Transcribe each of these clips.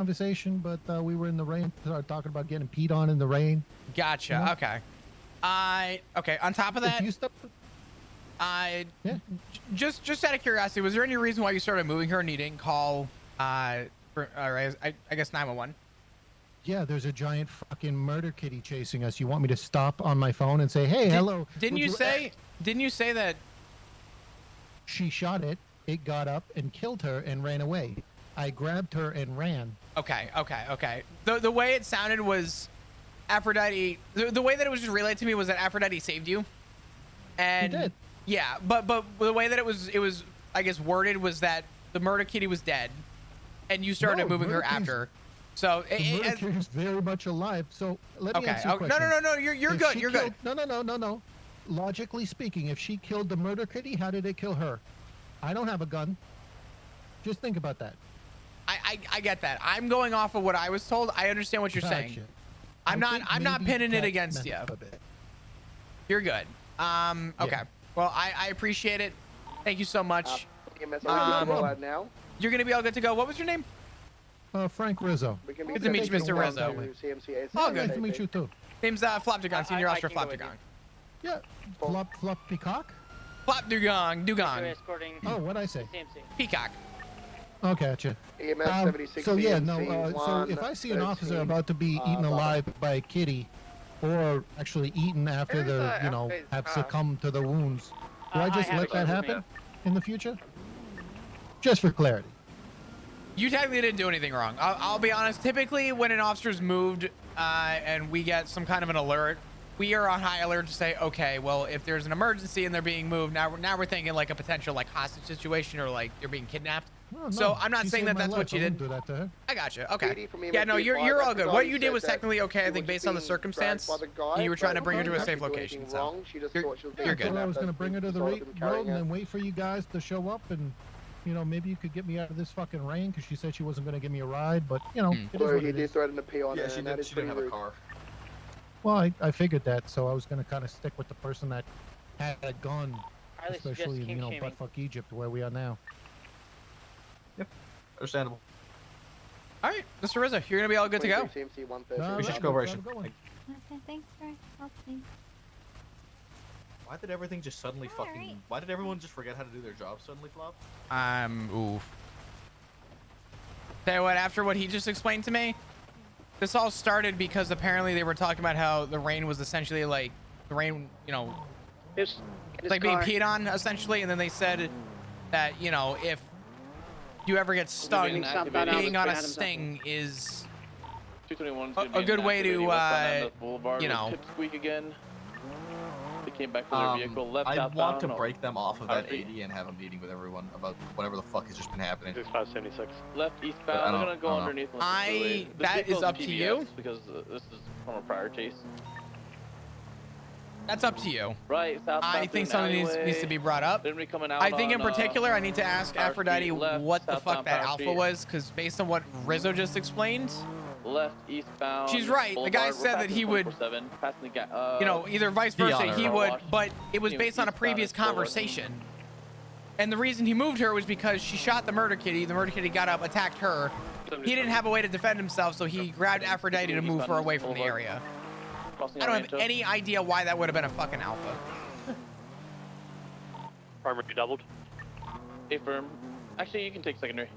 conversation, but we were in the rain, started talking about getting peed on in the rain. Gotcha. You know? Okay. Okay. On top of that, If you step, yeah. just out of curiosity, was there any reason why you started moving her and you didn't call, I guess 911? Yeah, there's a giant fucking murder kitty chasing us. You want me to stop on my phone and say, "Hey, hello"? Didn't you say that? She shot it. It got up and killed her and ran away. I grabbed her and ran. Okay. The way it sounded was Aphrodite. The way that it was just relayed to me was that Aphrodite saved you. And He did. Yeah, but the way that it was I guess worded was that the murder kitty was dead, and you started moving her after. So the murder kitty is very much alive. So let me ask you a question. No. You're good. You're good. No. Logically speaking, if she killed the murder kitty, how did it kill her? I don't have a gun. Just think about that. I get that. I'm going off of what I was told. I understand what you're saying. I'm not pinning it against you. You're good. Okay. Yeah. Well, I appreciate it. Thank you so much. Now. You're gonna be all good to go. What was your name? Frank Rizzo. Good to meet you, Mr. Rizzo. Oh, good to meet you too. Name's Flopdugong, Senior Officer Flopdugong. Yeah. Flop peacock? Flopdugong. Oh, what'd I say? Peacock. Oh, gotcha. So yeah, no. So if I see an officer about to be eaten alive by a kitty, or actually eaten after they're, have succumbed to the wounds, do I just let that happen in the future? Just for clarity. You technically didn't do anything wrong. I'll be honest. Typically, when an officer's moved and we get some kind of an alert, we are on high alert to say, okay, well, if there's an emergency and they're being moved, now we're thinking like a potential like hostage situation or like they're being kidnapped. Oh, no. So I'm not saying that that's what you did. Do that to her. I got you. Okay. Yeah, no, you're all good. What you did was technically okay, I think, based on the circumstance. And you were trying to bring her to a safe location. So you're good. I was going to bring her to the road and then wait for you guys to show up and, maybe you could get me out of this fucking rain because she said she wasn't going to give me a ride. But, it is what it is. Threaten to pee on her. She didn't have a car. Well, I figured that, so I was going to kind of stick with the person that had a gun, especially in, buttfuck Egypt, where we are now. Yep, understandable. All right, Mr. Rizzo, you're going to be all good to go. We should go right. Okay, thanks for helping. Why did everything just suddenly Why did everyone just forget how to do their job suddenly, Flop? Oof. Tell you what, after what he just explained to me, this all started because apparently they were talking about how the rain was essentially like the rain, like being peed on essentially, and then they said that if you ever get stung, being on a sting is a good way to Squeak again. They came back with their vehicle left I want to break them off of that 80 and have a meeting with everyone about whatever the fuck has just been happening. 6576. Left eastbound. I'm gonna go underneath. That is up to you. Because this is from a prior chase. That's up to you. Right. I think something needs to be brought up. I think in particular I need to ask Aphrodite what the fuck that alpha was, because based on what Rizzo just explained. Left eastbound. She's right. The guy said that he would, either vice versa, he would, but it was based on a previous conversation. And the reason he moved her was because she shot the murder kitty. The murder kitty got up, attacked her. He didn't have a way to defend himself, so he grabbed Aphrodite to move her away from the area. I don't have any idea why that would have been a fucking alpha. Primary doubled. Affirm. Actually, you can take secondary.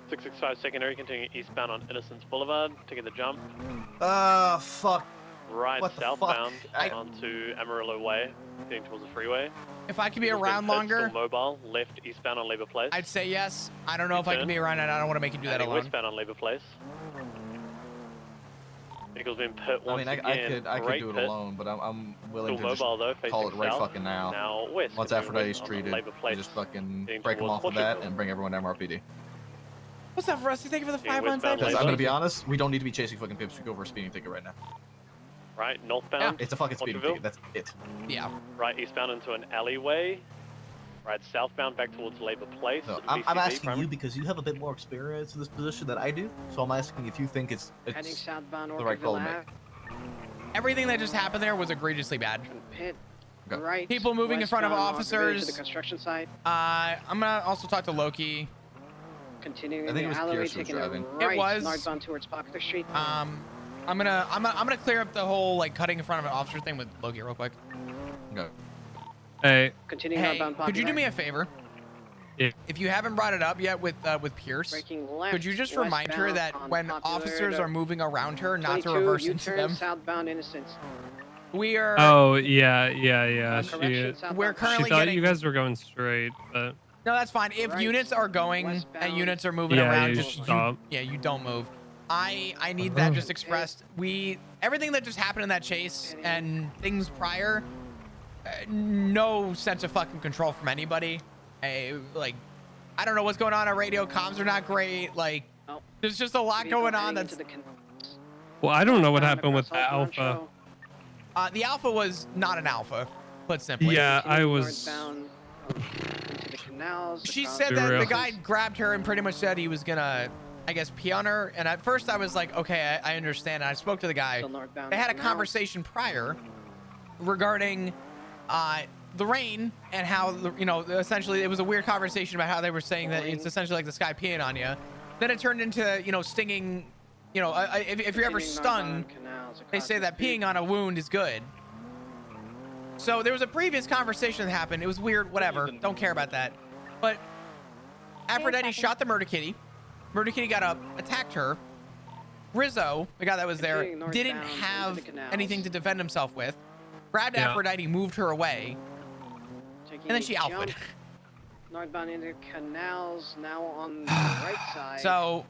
665 secondary, continuing eastbound on Innocence Boulevard, taking the jump. Fuck. Right what southbound onto Amarillo Way, heading towards the freeway. If I could be around longer. Mobile, left eastbound on Labor Place. I'd say yes. I don't know if I can be around, and I don't want to make you do that alone. Westbound on Labor Place. Vehicle's been pit once again. I could do it alone, but I'm willing to mobile, just call it right fucking now. Now west. Once Aphrodite's treated, just fucking break them off of that and bring everyone to MRPD. What's up, Rusty? Thank you for the 5 months. Because I'm gonna be honest, we don't need to be chasing fucking pips. We go for a speeding ticket right now. Right, northbound. Yeah, it's a fucking speeding ticket. That's it. Yeah. Right, eastbound into an alleyway. Right, southbound back towards Labor Place. So I'm asking you because you have a bit more experience in this position than I do. So I'm asking if you think it's the right call to make. Everything that just happened there was egregiously bad. Pit. Okay. Right. People moving in front of officers. To the construction site. I'm gonna also talk to Loki. Continuing I think it the was alleyway, Pierce who was taking a driving. right It was. northbound towards Popular Street. I'm gonna clear up the whole like cutting in front of an officer thing with Loki real quick. No. Hey. Continuing Hey, northbound Popular. could you do me a favor? Yeah. If you haven't brought it up yet with Pierce, Breaking left, could you just remind her that westbound when on Popular officers to are moving around her, not to 22, reverse into U-turn, them? southbound Innocence. We are. Oh yeah. Correction, We're southbound She currently thought getting. you guys were going straight, but No, that's fine. If Right, units are going westbound. and units are moving yeah, around, you just stop. you don't move. I need that just expressed. Everything that just happened in that chase and things prior, no sense of fucking control from anybody. Like, I don't know what's going on. Our radio comms are not great. Like, there's just a lot going on. That's. Well, I don't know what happened with the Alpha. The Alpha was not an Alpha, put simply. Yeah, I was. She said that the guy grabbed her and pretty much said he was gonna, I guess, pee on her. And at first I was like, okay, I understand. And I spoke to the guy. They had a conversation prior regarding the rain and how, you know, essentially it was a weird conversation about how they were saying that it's essentially like the sky peeing on you. Then it turned into, you know, stinging, you know, if you're ever stung, they say that peeing on a wound is good. So there was a previous conversation that happened. It was weird, whatever. Don't care about that. But Aphrodite shot the murder kitty. Murder kitty got up, attacked her. Rizzo, the guy that was there, didn't have anything to defend himself with. Grabbed Aphrodite, moved her away, and then she alphaed. Northbound into canals, now on the right side. So.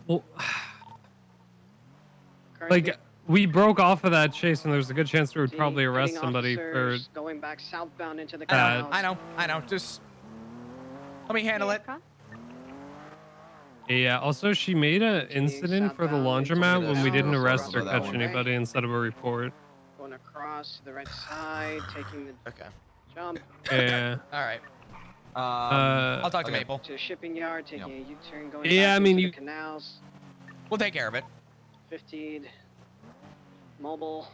Well, like, we broke off of that chase, and there's a good chance we would probably arrest somebody for going back southbound into the canals. I know. Just let me handle it. Yeah. Also, she made an incident for the laundromat when we didn't arrest or catch anybody instead of a report. Going across the right side, taking the jump. Yeah. All right. I'll talk to Maple. To the shipping yard, taking a U-turn, going back into the canals. We'll take care of it. 15 mobile.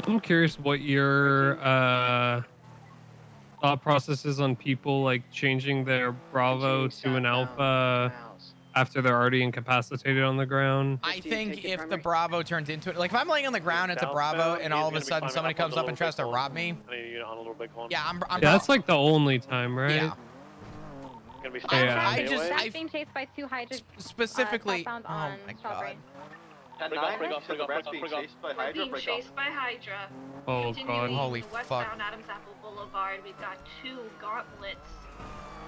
I'm curious what your thought process is on people like changing their Bravo to an Alpha after they're already incapacitated on the ground. I think if the Bravo turns into it, like if I'm laying on the ground at the Bravo and all of a sudden somebody comes up and tries to rob me, yeah, I'm that's like the only time, right? Yeah. I'm being chased by two Hydra. Specifically, southbound oh on my Strawberry. god. Break off. Being chased by Hydra. Oh god. Continuing Holy fuck. westbound Adams Apple Boulevard, we've got two gauntlets.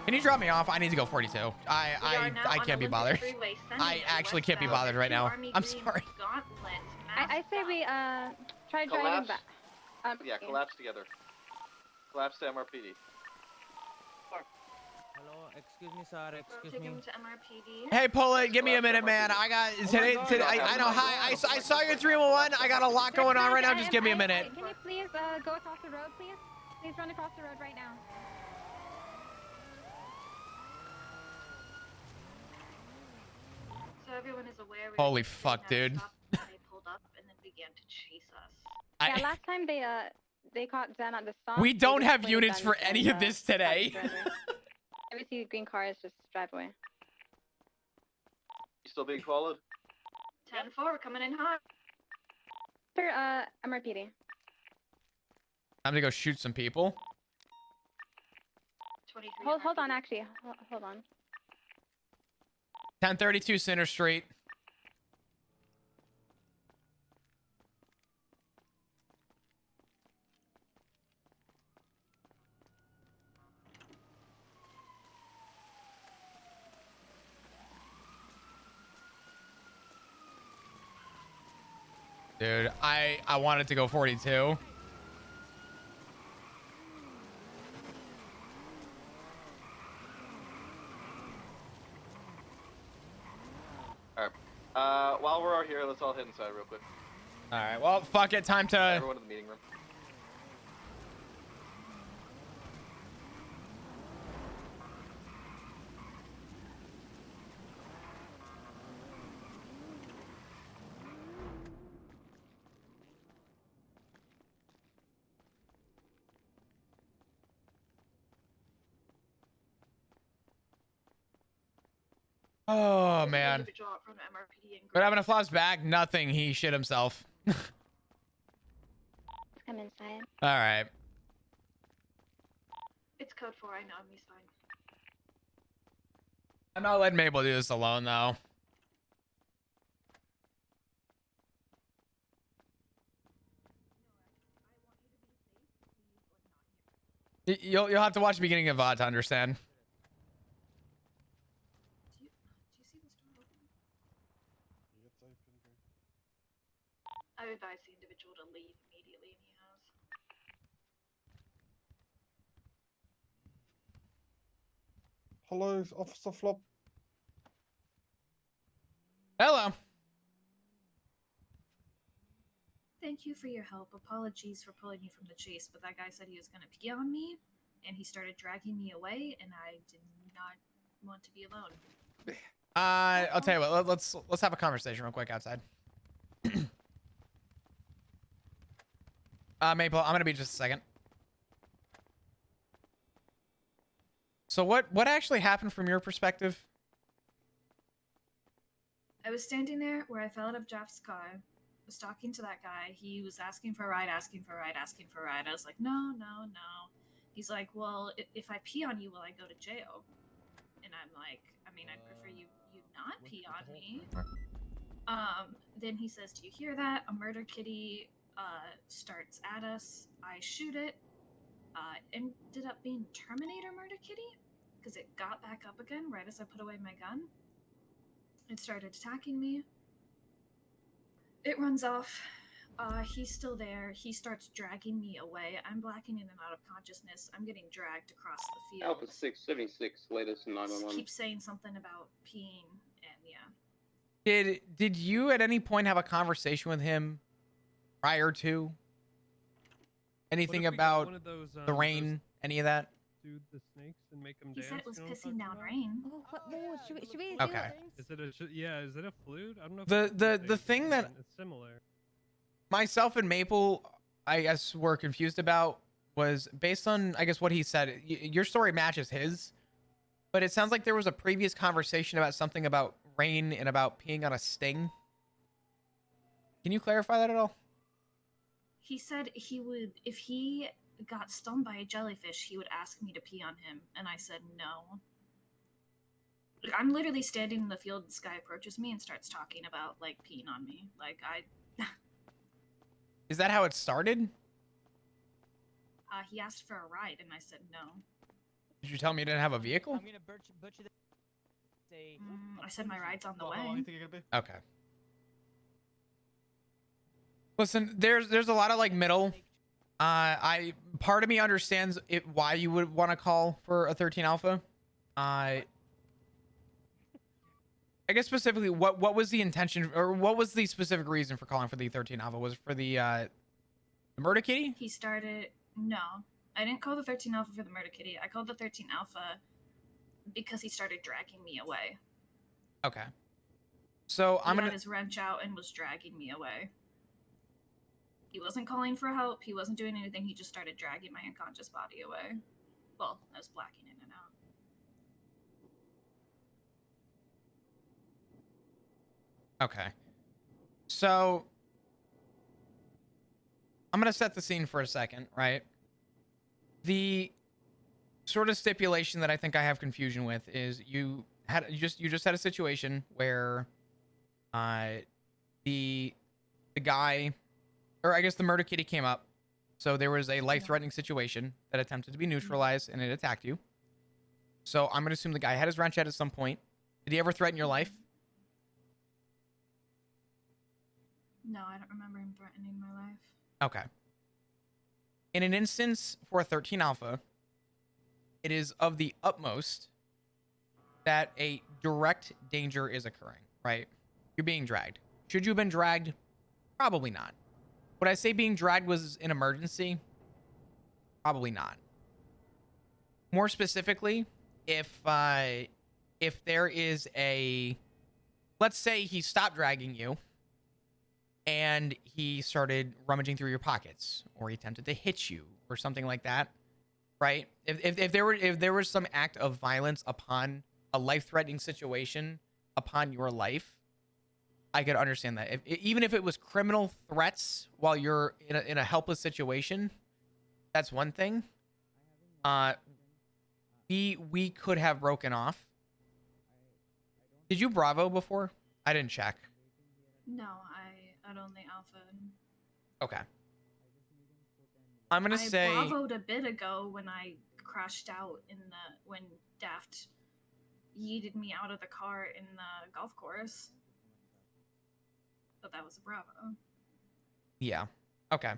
Can you drop me off? I need to go 42. I can't be bothered. I actually can't be bothered right now. I'm sorry. I say we try driving back. Yeah, collapse together. Collapse to MRPD. Hello, excuse me, sir. Excuse me. To MRPD. Hey, Pullet, give me a minute, man. I got today. I know. Hi, I saw your 311. I got a lot going on right now. Just give me a minute. Can you please go across the road, please? Please run across the road right now. So everyone is aware. Holy fuck, dude. They pulled up and then began to chase us. Yeah, last time they caught Zen at the stop. We don't have units for any of this today. Every see green car is just drive away. You still being followed? 10-4, we're coming in hot. Sir, MRPD. I'm gonna go shoot some people. 23. Hold on, actually. Hold on. 1032 Center Street. Dude, I wanted to go 42. Alright. While we're out here, let's all head inside real quick. Alright, well, fuck it. Time to... Everyone in the meeting room. Oh man. But having a floss back, nothing. He shit himself. Come inside. All right. It's code 4, I know, he's fine. I'm not letting Mabel do this alone though. You'll have to watch the beginning of VOD to understand. Do you see this door open? I advise the individual to leave immediately, and he has. Hello, Officer Flop. Hello. Thank you for your help. Apologies for pulling you from the chase, but that guy said he was going to pee on me, and he started dragging me away, and I did not want to be alone. I'll tell you what. Let's have a conversation real quick outside. Maple, I'm gonna be just a second. So what actually happened from your perspective? I was standing there where I fell out of Jeff's car, was talking to that guy. He was asking for a ride, asking for a ride, asking for a ride. I was like, no, no, no. He's like, well, if I pee on you, will I go to jail? And I'm like, I mean, I'd prefer you not pee on me. Then he says, do you hear that? A murder kitty starts at us. I shoot it. Ended up being Terminator Murder Kitty because it got back up again right as I put away my gun. It started attacking me. It runs off. He's still there. He starts dragging me away. I'm blacking in and out of consciousness. I'm getting dragged across the field. Alpha 676, latest 911. Keeps saying something about peeing, and yeah. Did you at any point have a conversation with him prior to anything about the rain? Any of that? Do the snakes and make them He dance? said it was pissing down rain. Oh, what more? Should we Okay. Is it a is it a flute? I don't know. If The thing that it's similar. Myself and Maple, I guess, were confused about was based on, I guess, what he said. Your story matches his, but it sounds like there was a previous conversation about something about rain and about peeing on a sting. Can you clarify that at all? He said he would, if he got stung by a jellyfish, he would ask me to pee on him, and I said no. I'm literally standing in the field, this guy approaches me and starts talking about, like, peeing on me. Like, Is that how it started? He asked for a ride, and I said no. Did you tell me you didn't have a vehicle? I'm gonna butcher the... I said my ride's on the way. Okay. Listen, there's a lot of like middle. Part of me understands why you would want to call for a 13 alpha. I guess specifically, what was the intention, or what was the specific reason for calling for the 13 alpha? Was it for the murder kitty? He started, no, I didn't call the 13 alpha for the murder kitty. I called the 13 alpha because he started dragging me away. Okay. So I'm He gonna had his wrench out and was dragging me away. He wasn't calling for help. He wasn't doing anything. He just started dragging my unconscious body away. Well, I was blacking in and out. Okay. So I'm going to set the scene for a second, right? The sort of stipulation that I think I have confusion with is you just had a situation where the guy, or I guess the murder kitty, came up. So there was a life-threatening situation that attempted to be neutralized, and it attacked you. So I'm going to assume the guy had his wrench out at some point. Did he ever threaten your life? No, I don't remember him threatening my life. Okay. In an instance for a 13 alpha, it is of the utmost that a direct danger is occurring, right? You're being dragged. Should you have been dragged? Probably not. Would I say being dragged was an emergency? Probably not. More specifically, if there is a, let's say he stopped dragging you and he started rummaging through your pockets, or he attempted to hit you or something like that, right? If there was some act of violence upon a life-threatening situation upon your life, I could understand that. Even if it was criminal threats while you're in a helpless situation, that's one thing. We could have broken off. Did you Bravo before? I didn't check. No, I don't think Alpha. Okay. I'm gonna say I Bravoed a bit ago when I crashed out when Daft yeeted me out of the car in the golf course. But that was a Bravo. Yeah. Okay.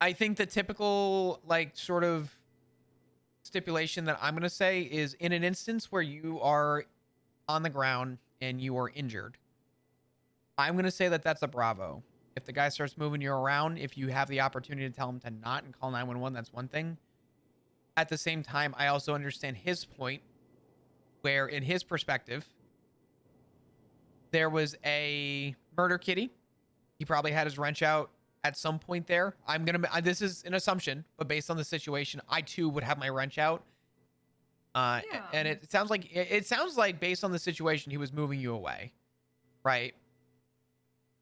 I think the typical, like, sort of stipulation that I'm going to say is in an instance where you are on the ground and you are injured, I'm going to say that that's a Bravo. If the guy starts moving you around, if you have the opportunity to tell him to not and call 911, that's one thing. At the same time, I also understand his point where in his perspective, there was a murder kitty. He probably had his wrench out at some point there. This is an assumption, but based on the situation, I too would have my wrench out. Yeah. And it sounds like based on the situation, he was moving you away, right?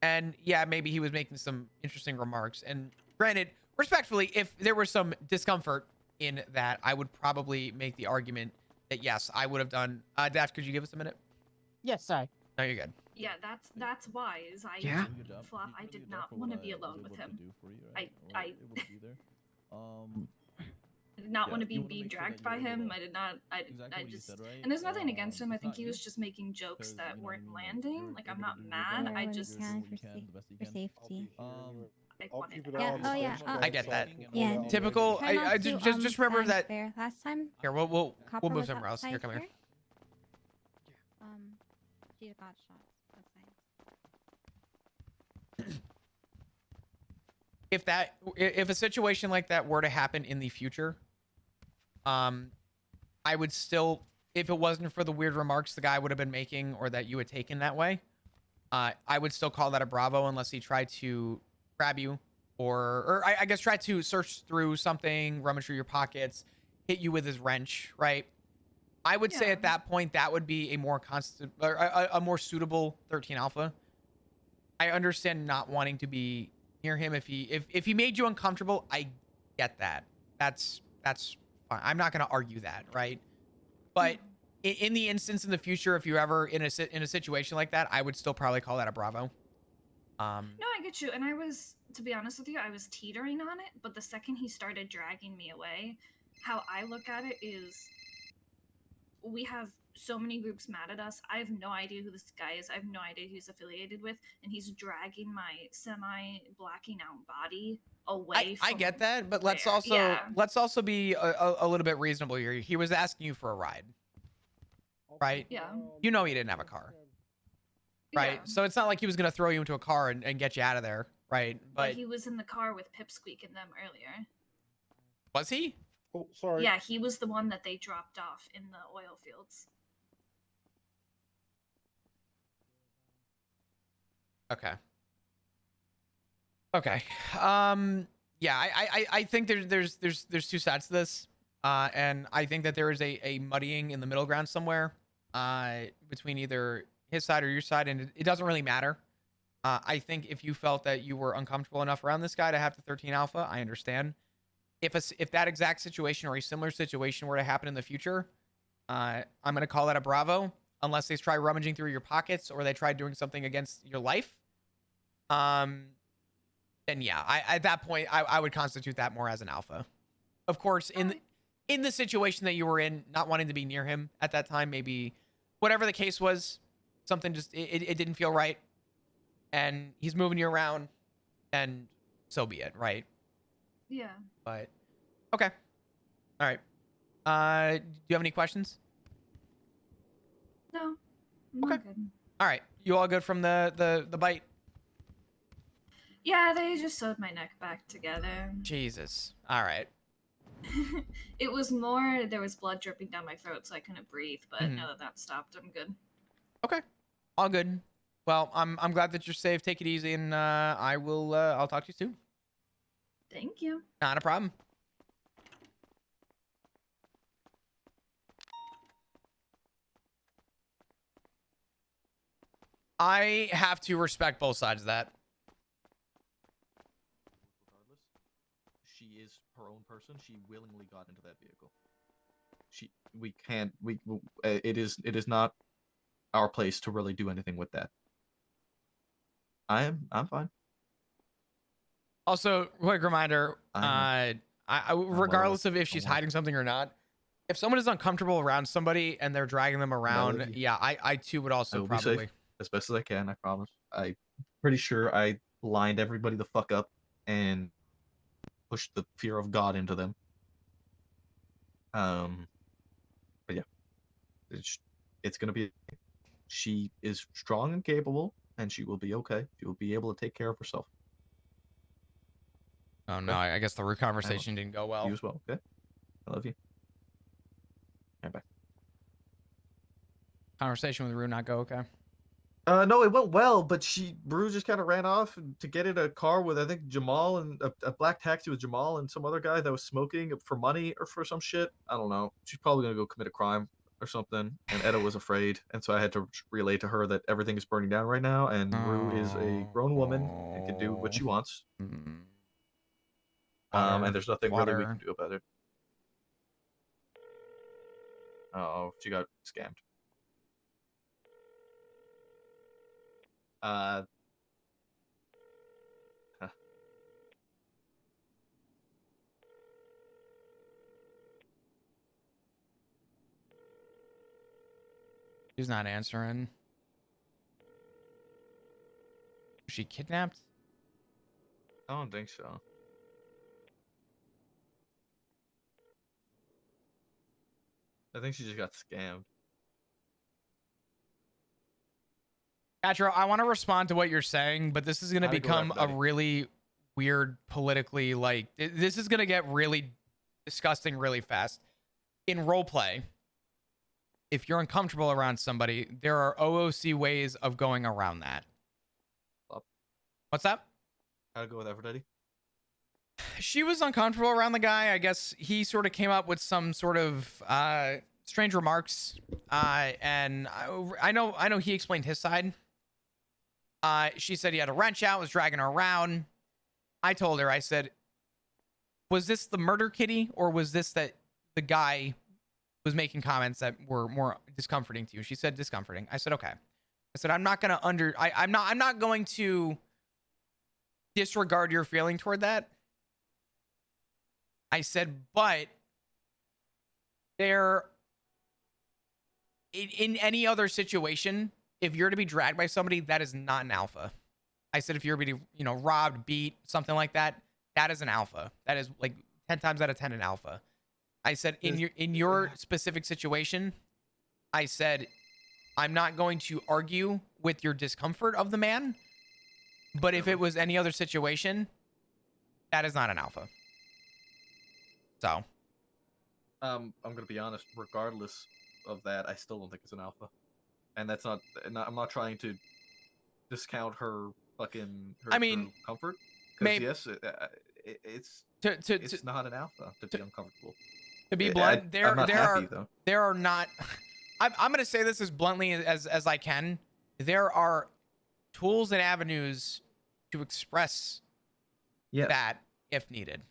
And yeah, maybe he was making some interesting remarks. And granted, respectfully, if there was some discomfort in that, I would probably make the argument that yes, I would have done. Dash, could you give us a minute? Yes, sorry. No, you're good. Yeah, that's wise. Yeah. Flop. I did not want to be alone with him. I did not want to be dragged by him. I did not. I just. And there's nothing against him. I think he was just making jokes that weren't landing. Like, I'm not mad. I just. For safety. I get that. Yeah. Typical. I just remember that. Last time. Here, we'll move somewhere else. Here, come here. She got shot. If a situation like that were to happen in the future, I would still, if it wasn't for the weird remarks the guy would have been making or that you had taken that way, I would still call that a Bravo unless he tried to grab you or I guess try to search through something, rummage through your pockets, hit you with his wrench, right? I would say at that point that would be a more constant or a more suitable 13 Alpha. I understand not wanting to be near him if he made you uncomfortable. I get that. That's fine. I'm not going to argue that, right? But in the instance in the future, if you're ever in a situation like that, I would still probably call that a Bravo. No, I get you. And I was, to be honest with you, I was teetering on it. But the second he started dragging me away, how I look at it is we have so many groups mad at us. I have no idea who this guy is. I have no idea who he's affiliated with. And he's dragging my semi-blacking out body away from I get that, but let's also be a little bit reasonable here. He was asking you for a ride. Right? Yeah. You know he didn't have a car. Right? Yeah. So it's not like he was going to throw you into a car and get you out of there. Right? But he was in the car with Pipsqueak and them earlier. Was he? Oh, sorry. Yeah, he was the one that they dropped off in the oil fields. Okay. Okay. Yeah, I think there's two sides to this. And I think that there is a muddying in the middle ground somewhere between either his side or your side, and it doesn't really matter. I think if you felt that you were uncomfortable enough around this guy to have the 13 Alpha, I understand. If that exact situation or a similar situation were to happen in the future, I'm going to call that a Bravo, unless they try rummaging through your pockets or they try doing something against your life. Then yeah, at that point, I would constitute that more as an Alpha. Of course, in the situation that you were in, not wanting to be near him at that time, maybe whatever the case was, something just, it didn't feel right. And he's moving you around, and so be it, right? Yeah. But, okay. All right. Do you have any questions? No. I'm okay. Good. All right. You all good from the bite? Yeah, they just sewed my neck back together. Jesus. All right. It was more, there was blood dripping down my throat, so I couldn't breathe, but now that stopped, I'm good. Okay. All good. Well, I'm glad that you're safe. Take it easy, and I'll talk to you soon. Thank you. Not a problem. I have to respect both sides of that. Regardless, she is her own person. She willingly got into that vehicle. It is not our place to really do anything with that. I'm fine. Also, quick reminder, regardless of if she's hiding something or not, if someone is uncomfortable around somebody and they're dragging them around, yeah, I too would also probably be safe as best as I can, I promise. I'm pretty sure I lined everybody the fuck up and pushed the fear of God into them. But yeah, it's gonna be. She is strong and capable, and she will be okay. She will be able to take care of herself. Oh no, I guess the root conversation didn't go well. You as well, okay? I love you. Bye. Conversation with Rue not go okay? No, it went well, but Rue just kind of ran off to get in a car with, I think, Jamal, and a black taxi with Jamal and some other guy that was smoking for money or for some shit. I don't know. She's probably gonna go commit a crime or something, and Etta was afraid, and so I had to relay to her that everything is burning down right now, and Rue is a grown woman and can do what she wants. And there's nothing really we can do about it. Oh, she got scammed. Huh. She's not answering. Was she kidnapped? I don't think so. I think she just got scammed. Atro, I want to respond to what you're saying, but this is going to become a really weird politically, like, this is going to get really disgusting really fast. In roleplay, if you're uncomfortable around somebody, there are OOC ways of going around that. What's that? How'd it go with Aphrodite? She was uncomfortable around the guy. I guess he sort of came up with some sort of strange remarks. And I know he explained his side. She said he had a wrench out, was dragging her around. I told her, I said, was this the murder kitty, or was this that the guy was making comments that were more discomforting to you? She said discomforting. I said, okay. I said, I'm not going to disregard your feeling toward that. I said, but in any other situation, if you're to be dragged by somebody, that is not an alpha. I said, if you're to be, robbed, beat, something like that, that is an alpha. That is like 10 times out of 10 an alpha. I said, in your specific situation, I said, I'm not going to argue with your discomfort of the man, but if it was any other situation, that is not an alpha. So, I'm gonna be honest. Regardless of that, I still don't think it's an alpha, and that's not. I'm not trying to discount her fucking. Her comfort. Maybe yes, it's not an alpha to be uncomfortable. To be blunt, there are not. I'm gonna say this as bluntly as I can. There are tools and avenues to express that if needed.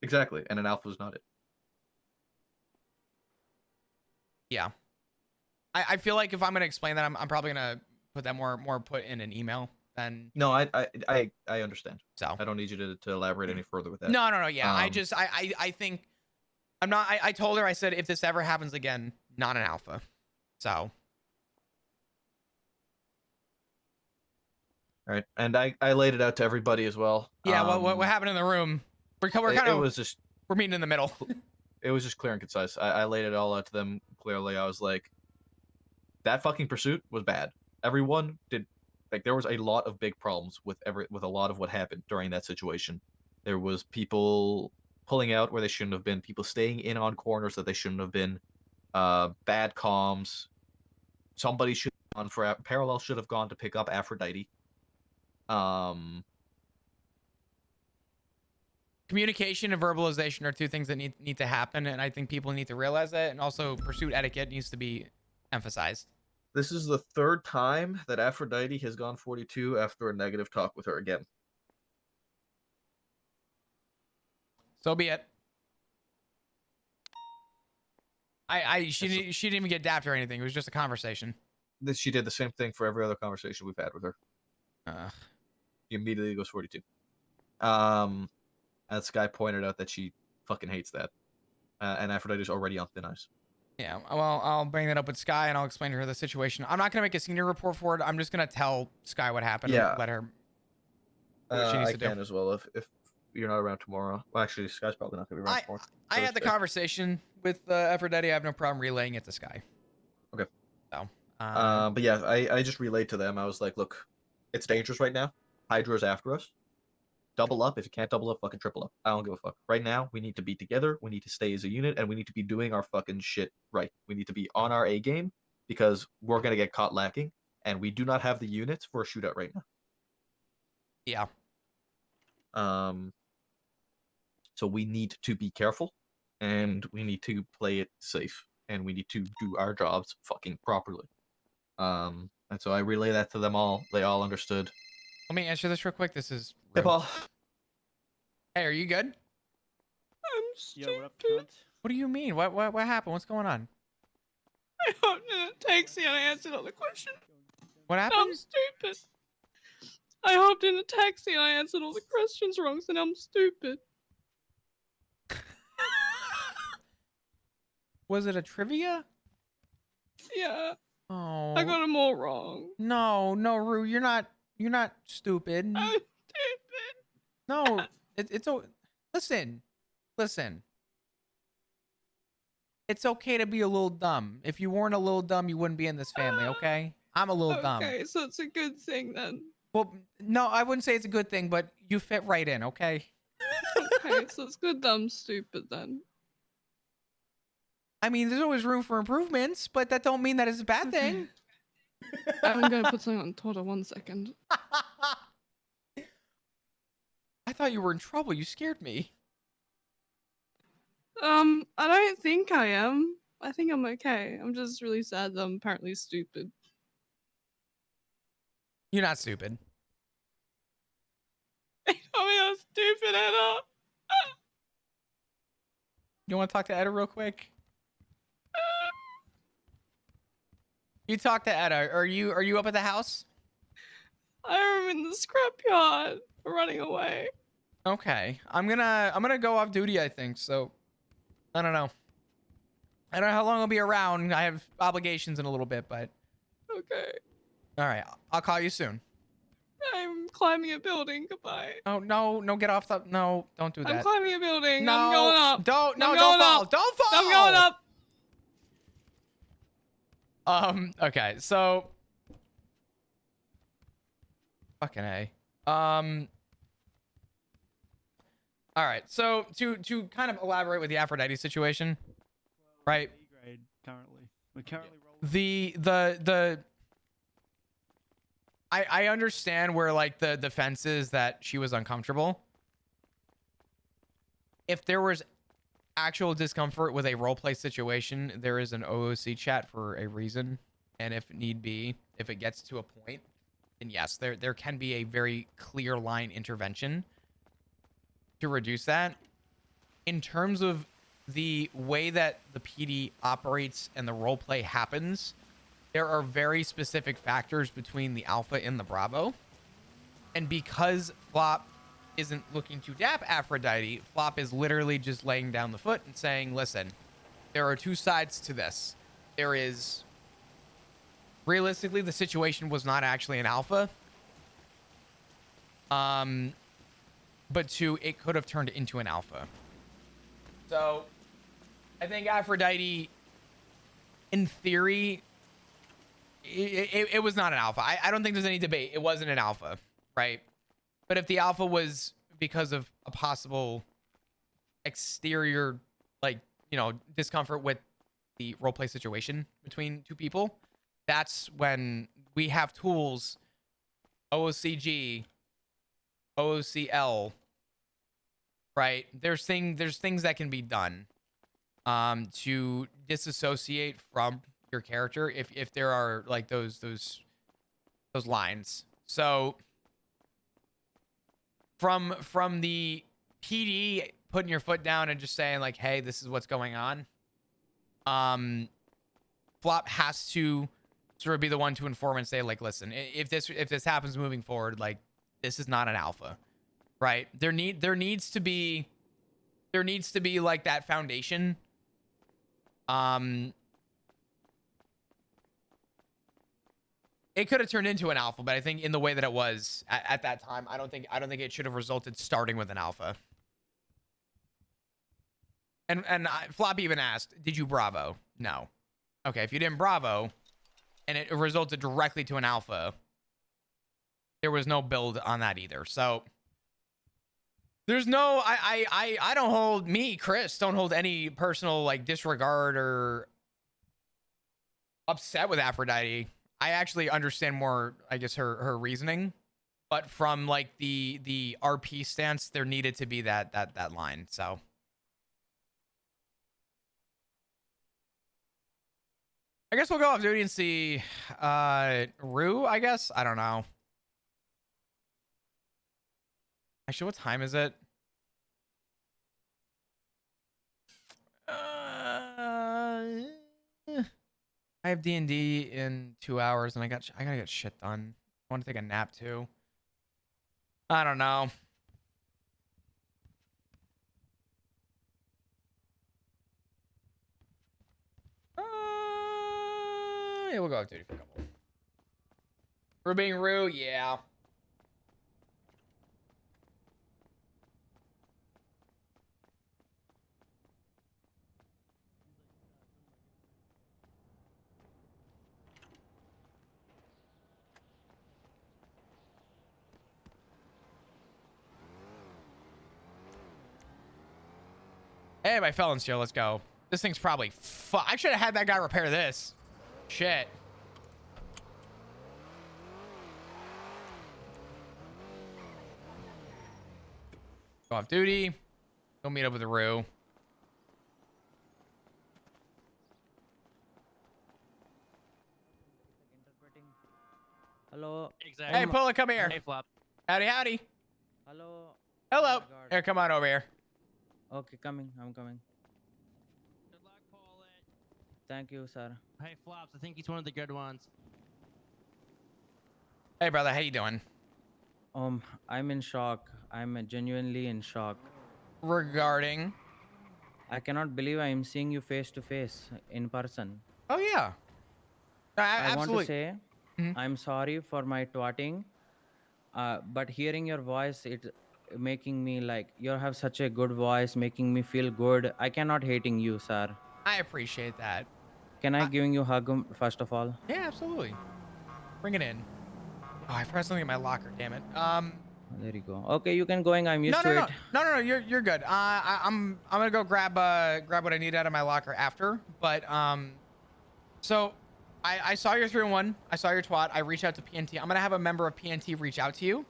Exactly, and an alpha is not it. Yeah, I feel like if I'm gonna explain that, I'm probably gonna put that more put in an email than. No, I understand. So I don't need you to elaborate any further with that. No. Yeah, I think I'm not. I told her, I said, if this ever happens again, not an alpha. So. All right, and I laid it out to everybody as well. Yeah, what happened in the room? We're meeting in the middle. It was just clear and concise. I laid it all out to them clearly. I was like, that fucking pursuit was bad. Everyone did, like, there was a lot of big problems with a lot of what happened during that situation. There was people pulling out where they shouldn't have been, people staying in on corners that they shouldn't have been, bad comms. Somebody should have gone for Parallel should have gone to pick up Aphrodite. Communication and verbalization are two things that need to happen, and I think people need to realize that, and also pursuit etiquette needs to be emphasized. This is the third time that Aphrodite has gone 42 after a negative talk with her again. So be it. She didn't even get dapped or anything. It was just a conversation. She did the same thing for every other conversation we've had with her. Ugh. She immediately goes 42. This guy pointed out that she fucking hates that. And Aphrodite's already on thin ice. Yeah, well, I'll bring that up with Sky and I'll explain to her the situation. I'm not going to make a senior report for it. I'm just going to tell Sky what happened and let her do what she needs to do. I can as well if you're not around tomorrow. Well, actually, Sky's probably not going to be around tomorrow. I had the conversation with Aphrodite. I have no problem relaying it to Sky. Okay. So, but yeah, I just relayed to them. I was like, look, it's dangerous right now. Hydra's after us. Double up. If you can't double up, fucking triple up. I don't give a fuck. Right now, we need to be together. We need to stay as a unit, and we need to be doing our fucking shit right. We need to be on our A game because we're gonna get caught lacking, and we do not have the units for a shootout right now. Yeah. So we need to be careful, and we need to play it safe, and we need to do our jobs fucking properly. And so I relay that to them all. They all understood. Let me answer this real quick. This is Hey, Paul. Hey, are you good? I'm stupid. Yo, what up, cunt? What do you mean? What happened? What's going on? I hopped in a taxi and I answered all the questions. What happened? I'm stupid. I hopped in a taxi and I answered all the questions wrong, so now I'm stupid. Was it a trivia? Yeah. Oh. I got them all wrong. No, Rue, you're not stupid. I'm stupid. No, it's listen. It's okay to be a little dumb. If you weren't a little dumb, you wouldn't be in this family, okay? I'm a little dumb. Okay, so it's a good thing then. Well, no, I wouldn't say it's a good thing, but you fit right in, okay? Okay, so it's good that I'm stupid then. I mean, there's always room for improvements, but that don't mean that it's a bad thing. I'm gonna put something on Twitter, 1 second. I thought you were in trouble. You scared me. I don't think I am. I think I'm okay. I'm just really sad that I'm apparently stupid. You're not stupid. I mean, I'm stupid at all. You want to talk to Etta real quick? You talk to Etta. Are you up at the house? I'm in the scrapyard, running away. Okay, I'm gonna go off duty, I think. So, I don't know. I don't know how long I'll be around. I have obligations in a little bit, but. Okay. All right, I'll call you soon. I'm climbing a building. Goodbye. Oh no, get off the. No, don't do that. I'm climbing a building. No, I'm going up. Don't fall. Don't fall. I'm going up. Okay, so. Fucking A. All right, so to kind of elaborate with the Aphrodite situation, right? Grade currently. We're currently rolling. I understand where like the defense is that she was uncomfortable. If there was actual discomfort with a roleplay situation, there is an OOC chat for a reason, and if need be, if it gets to a point, then yes, there can be a very clear line intervention to reduce that. In terms of the way that the PD operates and the roleplay happens, there are very specific factors between the Alpha and the Bravo. And because Flop isn't looking to dap Aphrodite, Flop is literally just laying down the foot and saying, listen, there are two sides to this. There is, realistically, the situation was not actually an Alpha. But two, it could have turned into an Alpha. So I think Aphrodite, in theory, it was not an Alpha. I don't think there's any debate. It wasn't an Alpha, right? But if the Alpha was because of a possible exterior, like, you know, discomfort with the roleplay situation between two people, that's when we have tools, OOCG, OOCL, right? There's things that can be done to disassociate from your character if there are like those lines. So from the PD putting your foot down and just saying like, hey, this is what's going on, Flop has to sort of be the one to inform and say like, listen, if this happens moving forward, like this is not an alpha, right? There needs to be like that foundation. It could have turned into an alpha, but I think in the way that it was at that time, I don't think it should have resulted starting with an alpha. And Flop even asked, did you Bravo? No. Okay, if you didn't Bravo and it resulted directly to an alpha, there was no build on that either. So there's no, I don't hold, Chris, don't hold any personal like disregard or upset with Aphrodite. I actually understand more, I guess, her reasoning, but from like the RP stance, there needed to be that line. So I guess we'll go off duty and see Rue, I guess. I don't know. Actually, what time is it? I have D&D in 2 hours, and I gotta get shit done. I want to take a nap too. I don't know. Yeah, we'll go off duty for a couple. Rue being Rue, yeah. Hey, my felons here, let's go. This thing's probably I should have had that guy repair this. Shit. Go off duty. Go meet up with the Rue. Hello. Exactly. Hey, Pula, come here. Hey, Flop. Howdy, howdy. Hello. Hello. Oh Here, come on over here. Okay, coming. I'm coming. Good luck, Paulette. Thank you, sir. Hey, Flops, I think he's one of the good ones. Hey, brother, how you doing? I'm in shock. I'm genuinely in shock. Regarding? I cannot believe I am seeing you face to face in person. Oh, yeah. I want to say, I'm sorry for my twatting, but hearing your voice, it making me like, you have such a good voice, making me feel good. I cannot hating you, sir. I appreciate that. Can I giving you a hug first of all? Yeah, absolutely. Bring it in. Oh, I forgot something in my locker, damn it. There you go. Okay, you can going. I'm used to it. No, you're good. I'm gonna go grab what I need out of my locker after. But so I saw your 3-in-1. I saw your twat. I reached out to PNT. I'm gonna have a member of PNT reach out to you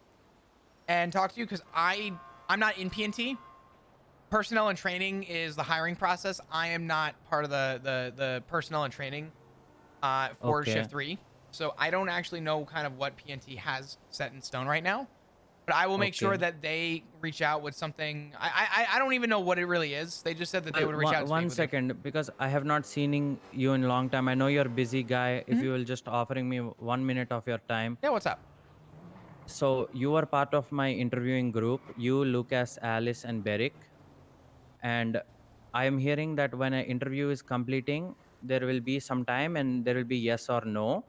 and talk to you because I'm not in PNT. Personnel and training is the hiring process. I am not part of the personnel and training for shift 3. So I don't actually know kind of what PNT has set in stone right now, but I will make sure that they reach out with something. I don't even know what it really is. They just said that they would reach out to me. 1 second, because I have not seen you in a long time. I know you're a busy guy. If you will just offering me 1 minute of your time. Yeah, what's up? So you are part of my interviewing group. You, Lucas, Alice, and Beric. And I am hearing that when an interview is completing, there will be some time and there will be yes or no.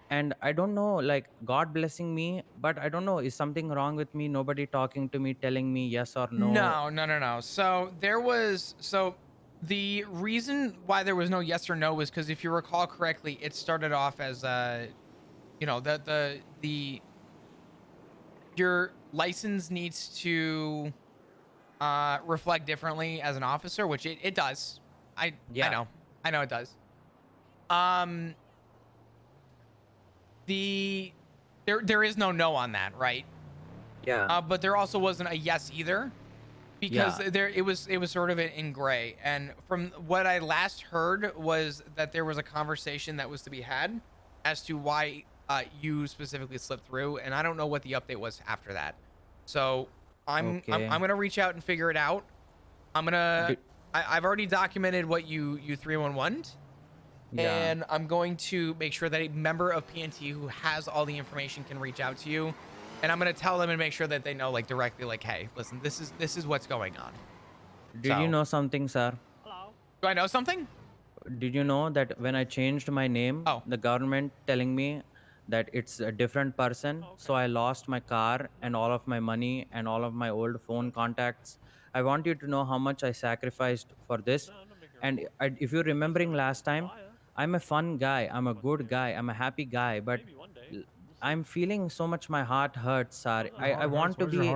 And I don't know, like God blessing me, but I don't know, is something wrong with me? Nobody talking to me, telling me yes or no? No. So the reason why there was no yes or no was because if you recall correctly, it started off as your license needs to reflect differently as an officer, which it does. I know it does. There is no on that, right? Yeah. But there also wasn't a yes either. Because it was sort of in gray, and from what I last heard was that there was a conversation that was to be had as to why you specifically slipped through, and I don't know what the update was after that. So I'm gonna reach out and figure it out. I've already documented what you 311'd, and I'm going to make sure that a member of PNT who has all the information can reach out to you. And I'm gonna tell them and make sure that they know, like, directly, like, hey, listen, this is what's going on. Did you know something, sir? Hello. Do I know something? Did you know that when I changed my name, the government telling me that it's a different person, so I lost my car and all of my money and all of my old phone contacts. I want you to know how much I sacrificed for this. And if you're remembering last time, I'm a fun guy, I'm a good guy, I'm a happy guy, but I'm feeling so much my heart hurts, sir. I want to be...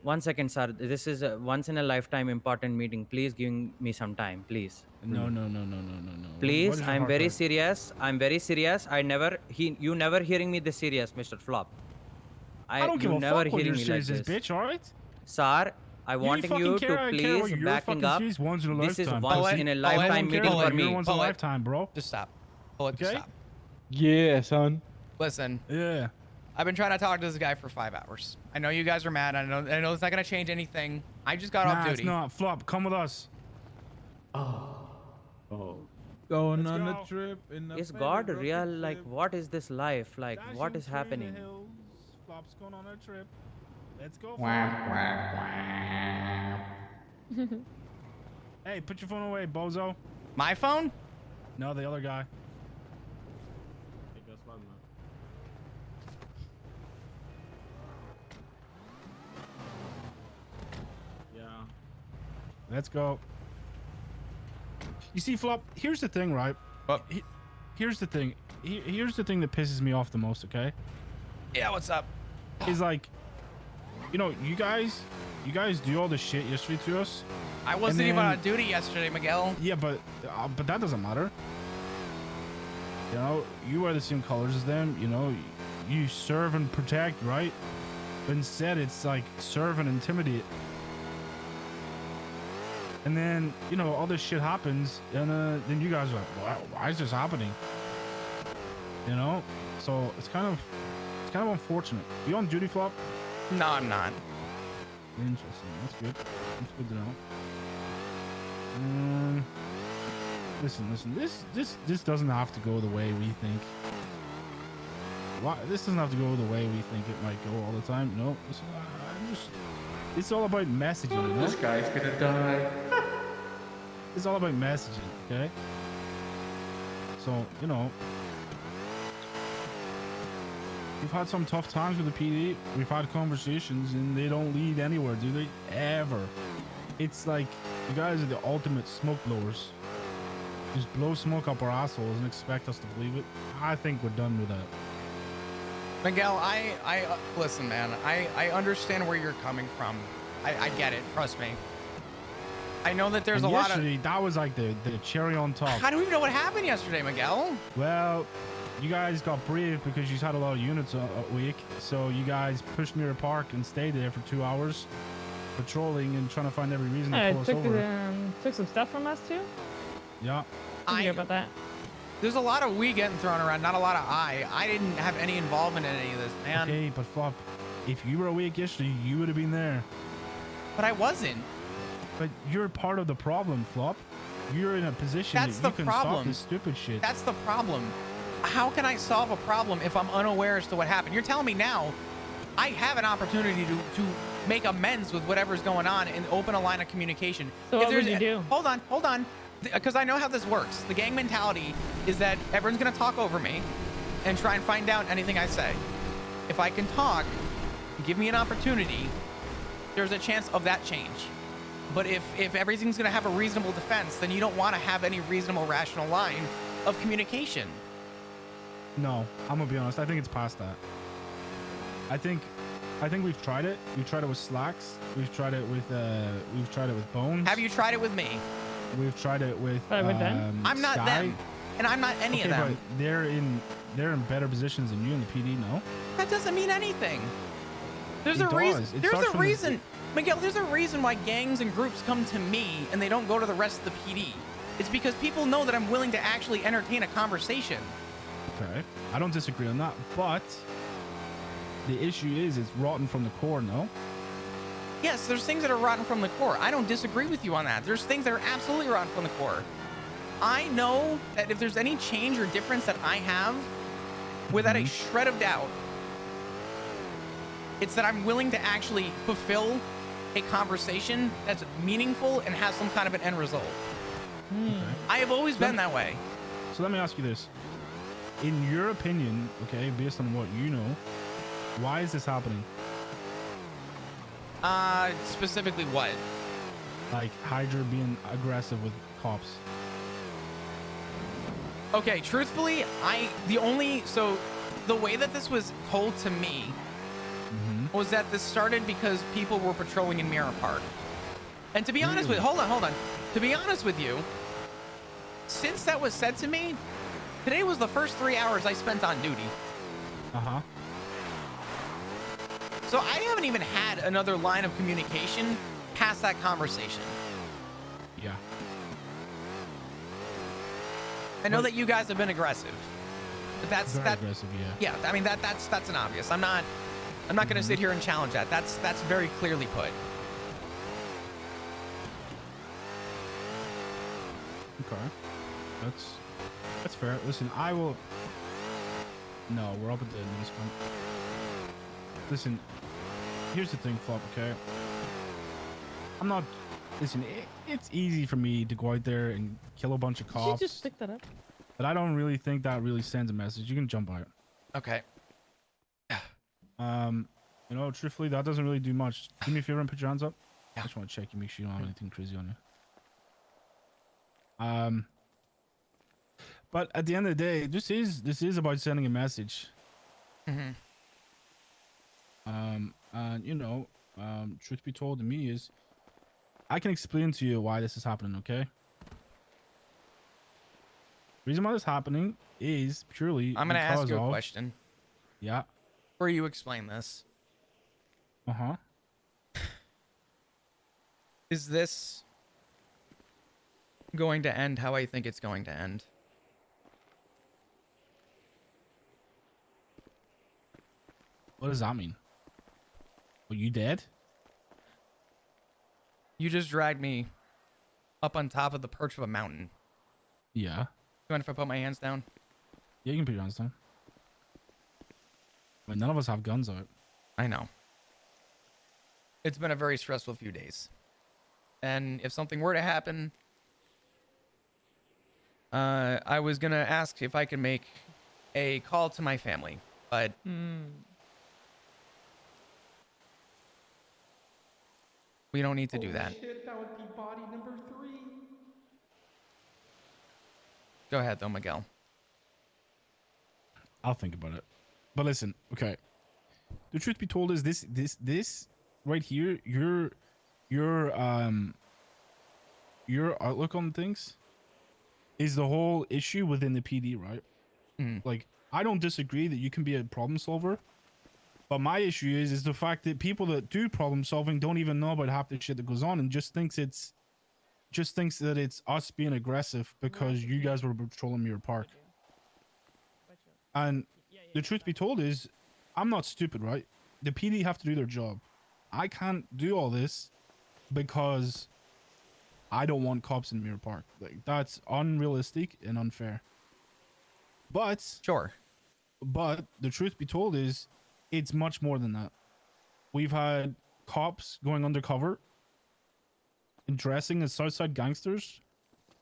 One second, sir. This is a once in a lifetime important meeting. Please give me some time, please. No. Please, I'm very serious. I'm very serious. You never hearing me this serious, Mr. Flop. I don't give a fuck what you're serious, bitch. All right, sir. I wanting you to please backing up. This is once in a lifetime meeting for me. Once in a lifetime, bro. Just stop. Pull it. Just stop. Yeah, son. Listen. Yeah. I've been trying to talk to this guy for 5 hours. I know you guys are mad. I know it's not gonna change anything. I just got off duty. It's not. Flop, come with us. Going on a trip in the Is God real? Like, what is this life? Like, what is happening? Flop's going on a trip. Let's go. Hey, put your phone away, bozo. My phone? No, the other guy. Let's go. You see, Flop, here's the thing, right? Here's the thing. Here's the thing that pisses me off the most, okay? Yeah, what's up? Is like, you know, you guys do all this shit yesterday to us. I wasn't even on duty yesterday, Miguel. Yeah, but that doesn't matter. You know, you wear the same colors as them. You know, you serve and protect, right? But instead, it's like serve and intimidate. And then, you know, all this shit happens, and then you guys are like, why is this happening? You know? So it's kind of unfortunate. You on duty, Flop? No, I'm not. Interesting. That's good. That's good to know. Listen. This doesn't have to go the way we think. This doesn't have to go the way we think it might go all the time. No, it's all about messaging. You know? This guy's gonna die. It's all about messaging, okay? So, you know, we've had some tough times with the PD. We've had conversations, and they don't lead anywhere, do they? Ever. It's like, you guys are the ultimate smoke blowers. Just blow smoke up our assholes and expect us to believe it. I think we're done with that. Miguel, I listen, man. I understand where you're coming from. I get it. Trust me. I know that there's a lot of... that was like the cherry on top. How do we even know what happened yesterday, Miguel? Well, you guys got brave because you had a lot of units a week. So you guys pushed me to park and stayed there for 2 hours, patrolling and trying to find every reason to pull us over. Took some stuff from us too? Yeah. I hear about that. There's a lot of we getting thrown around, not a lot of I. I didn't have any involvement in any of this, man. Okay, but Flop, if you were awake yesterday, you would have been there. But I wasn't. But you're part of the problem, Flop. You're in a position that you can stop this stupid shit. That's the problem. How can I solve a problem if I'm unaware as to what happened? You're telling me now I have an opportunity to make amends with whatever's going on and open a line of communication. So what would you do? Hold on. Because I know how this works. The gang mentality is that everyone's going to talk over me and try and find out anything I say. If I can talk, give me an opportunity, there's a chance of that change. But if everything's going to have a reasonable defense, then you don't want to have any reasonable, rational line of communication. No, I'm going to be honest. I think it's past that. I think we've tried it. We've tried it with Slacks. We've tried it with Bones. Have you tried it with me? We've tried it with I'm not Sky. them, and I'm not any of them. But they're in better positions than you in the PD. No, that doesn't mean anything. There's a reason. Miguel, there's a reason why gangs and groups come to me and they don't go to the rest of the PD. It's because people know that I'm willing to actually entertain a conversation. Okay, I don't disagree on that, but the issue is it's rotten from the core, no? Yes, there's things that are rotten from the core. I don't disagree with you on that. There's things that are absolutely rotten from the core. I know that if there's any change or difference that I have, without a shred of doubt, it's that I'm willing to actually fulfill a conversation that's meaningful and has some kind of an end result. Okay. I have always been that way. So let me ask you this. In your opinion, okay, based on what you know, why is this happening? Specifically what? Like Hydra being aggressive with cops. Okay, truthfully, the way that this was told to me was that this started because people were patrolling in Mirror Park. And to be honest with, hold on. To be honest with you, since that was said to me, today was the first 3 hours I spent on duty. Uh-huh. So I haven't even had another line of communication past that conversation. Yeah. I know that you guys have been aggressive, but that's aggressive, yeah. Yeah, I mean that's an obvious. I'm not going to sit here and challenge that. That's very clearly put. Okay. That's fair. Listen, I will. No, we're up at the news front. Listen, here's the thing, Flop. Okay. I'm not. Listen, it's easy for me to go out there and kill a bunch of cops. Did you just pick that up? But I don't really think that really sends a message. You can jump out. Okay. You know, truthfully, that doesn't really do much. Do me a favor and put your hands up. I just want to check you, make sure you don't have anything crazy on you. But at the end of the day, this is about sending a message. And you know, truth be told to me is, I can explain to you why this is happening. Okay. Reason why this is happening is purely. I'm going to ask you a question. Yeah. Before you explain this. Uh-huh. Is this going to end how I think it's going to end? What does that mean? Are you dead? You just dragged me up on top of the perch of a mountain. Yeah. You mind if I put my hands down? Yeah, you can put your hands down. I mean, none of us have guns out. I know. It's been a very stressful few days. And if something were to happen, I was going to ask if I could make a call to my family, but we don't need to do that. Shit, that would be body number 3. Go ahead, though, Miguel. I'll think about it. But listen, okay. The truth be told is this right here, your outlook on things is the whole issue within the PD, right? Like, I don't disagree that you can be a problem solver, but my issue is the fact that people that do problem solving don't even know about half the shit that goes on and just thinks that it's us being aggressive because you guys were patrolling Mirror Park. And the truth be told is, I'm not stupid, right? The PD have to do their job. I can't do all this because I don't want cops in Mirror Park. Like, that's unrealistic and unfair. But But the truth be told is, it's much more than that. We've had cops going undercover and dressing as Southside gangsters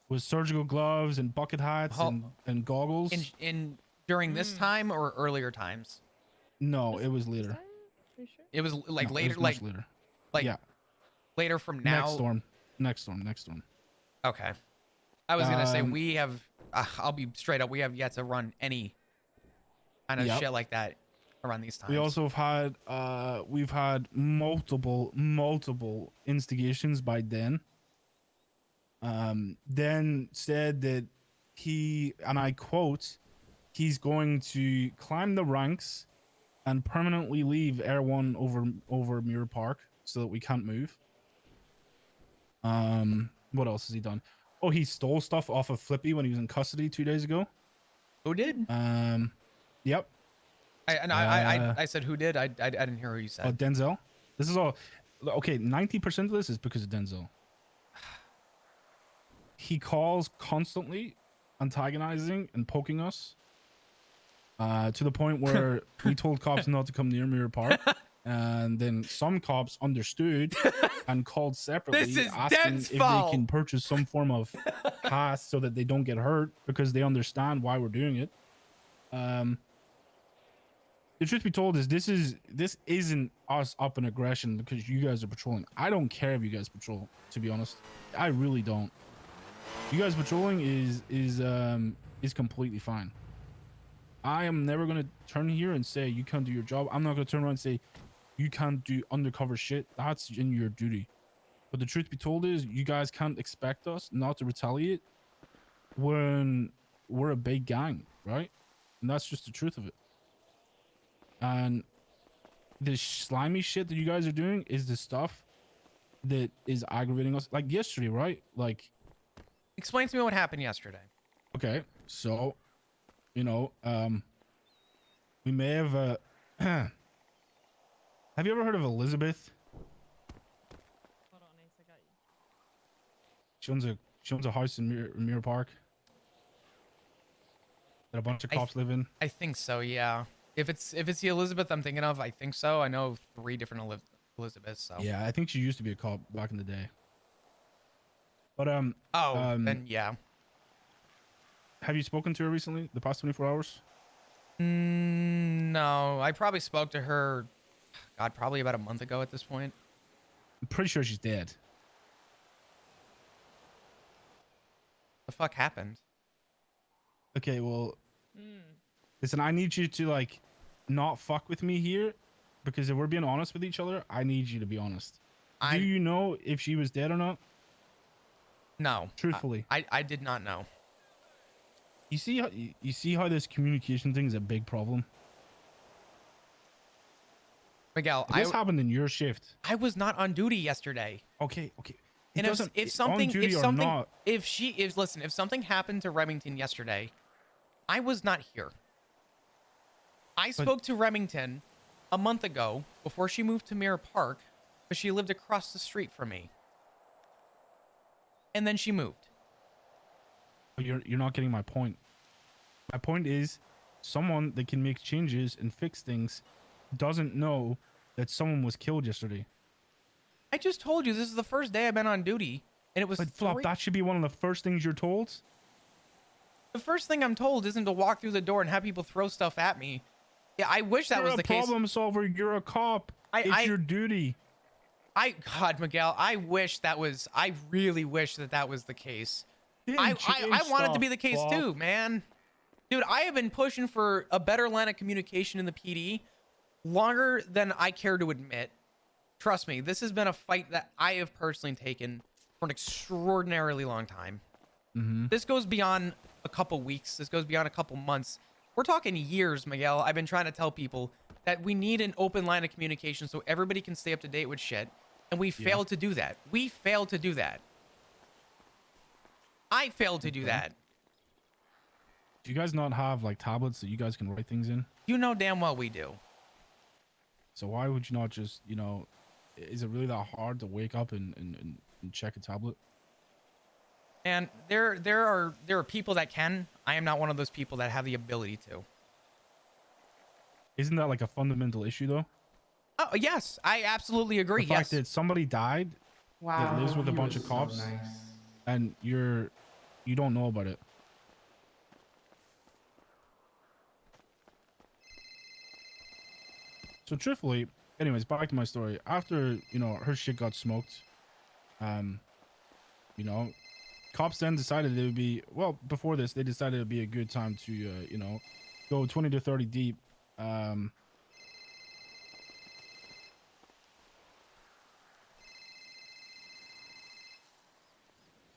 with surgical gloves and bucket hats and goggles. During this time or earlier times? No, it was later. It was like No, later, it was much later. like yeah, later from now. Next storm. Okay, I was gonna say we have. I'll be straight up. We have yet to run any kind of shit like that around these times. We also have had we've had multiple instigations by Den. Den said that he, and I quote, he's going to climb the ranks and permanently leave Air 1 over Mirror Park so that we can't move. What else has he done? Oh, he stole stuff off of Flippy when he was in custody 2 days ago. Who did? Yep. I said who did. I didn't hear who you said. Denzel. This is all okay. 90% of this is because of Denzel. He calls constantly, antagonizing and poking us. To the point where we told cops not to come near Mirror Park, and then some cops understood and called separately, asking if they can purchase some form of pass so that they don't get hurt because they understand why we're doing it. The truth be told is this isn't us up in aggression because you guys are patrolling. I don't care if you guys patrol, to be honest. I really don't. You guys patrolling is completely fine. I am never going to turn here and say you can't do your job. I'm not going to turn around and say you can't do undercover shit. That's in your duty. But the truth be told is you guys can't expect us not to retaliate when we're a big gang, right? And that's just the truth of it. And this slimy shit that you guys are doing is the stuff that is aggravating us. Like yesterday, right? Like, explain to me what happened yesterday. Okay, so you know, we may have have you ever heard of Elizabeth? Hold on, Ace, I got you. She owns a house in Mirror Park that a bunch of cops live in. I think so, yeah. If it's the Elizabeth I'm thinking of, I think so. I know 3 different Elizabeths. So yeah, I think she used to be a cop back in the day. But then yeah. Have you spoken to her recently? The past 24 hours? No, I probably spoke to her. God, probably about a month ago at this point. I'm pretty sure she's dead. The fuck happened? Okay, well, listen, I need you to like not fuck with me here, because if we're being honest with each other, I need you to be honest. Do you know if she was dead or not? No. Truthfully. I did not know. You see how this communication thing is a big problem? Miguel, this happened in your shift. I was not on duty yesterday. Okay. And if something happened to Remington yesterday, I was not here. I spoke to Remington a month ago before she moved to Mirror Park, because she lived across the street from me. And then she moved. You're not getting my point. My point is, someone that can make changes and fix things doesn't know that someone was killed yesterday. I just told you this is the first day I've been on duty, and it was. But Flop, that should be one of the first things you're told. The first thing I'm told isn't to walk through the door and have people throw stuff at me. Yeah, I wish that was the case. You're a problem solver. You're a cop. It's your duty. God, Miguel, I really wish that was the case. I want it to be the case too, man. Dude, I have been pushing for a better line of communication in the PD longer than I care to admit. Trust me, this has been a fight that I have personally taken for an extraordinarily long time. This goes beyond a couple weeks. This goes beyond a couple months. We're talking years, Miguel. I've been trying to tell people that we need an open line of communication so everybody can stay up to date with shit. And we failed to do that. We failed to do that. I failed to do that. Do you guys not have like tablets that you guys can write things in? You know damn well we do. So why would you not just, you know, is it really that hard to wake up and check a tablet? And there are people that can. I am not one of those people that have the ability to. Isn't that like a fundamental issue though? Oh yes, I absolutely agree. The fact that somebody died that lives with a bunch of cops, and you don't know about it. So truthfully, anyways, back to my story. After, you know, her shit got smoked, you know, cops then decided it would be, well, before this, they decided it would be a good time to, you know, go 20 to 30 deep.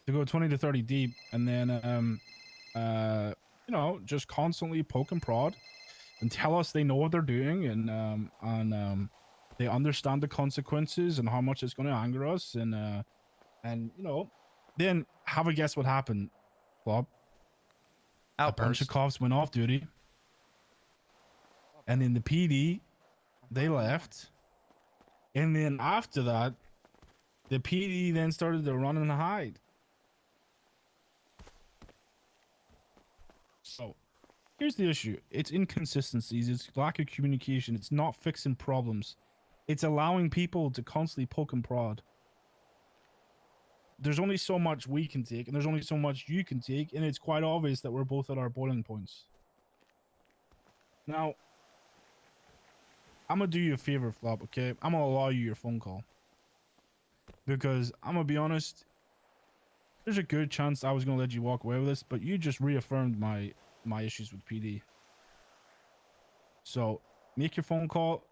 To go 20 to 30 deep, and then, you know, just constantly poke and prod and tell us they know what they're doing, and They understand the consequences and how much it's going to anger us, and you know, then have a guess what happened, Bob. A bunch of cops went off duty, and then the PD, they left, and then after that, the PD then started to run and hide. So, here's the issue. It's inconsistencies. It's lack of communication. It's not fixing problems. It's allowing people to constantly poke and prod. There's only so much we can take, and there's only so much you can take, and it's quite obvious that we're both at our boiling points. Now, I'm gonna do you a favor, Flop, okay? I'm gonna allow you your phone call. Because, I'm gonna be honest, there's a good chance I was gonna let you walk away with this, but you just reaffirmed my issues with PD. So, make your phone call.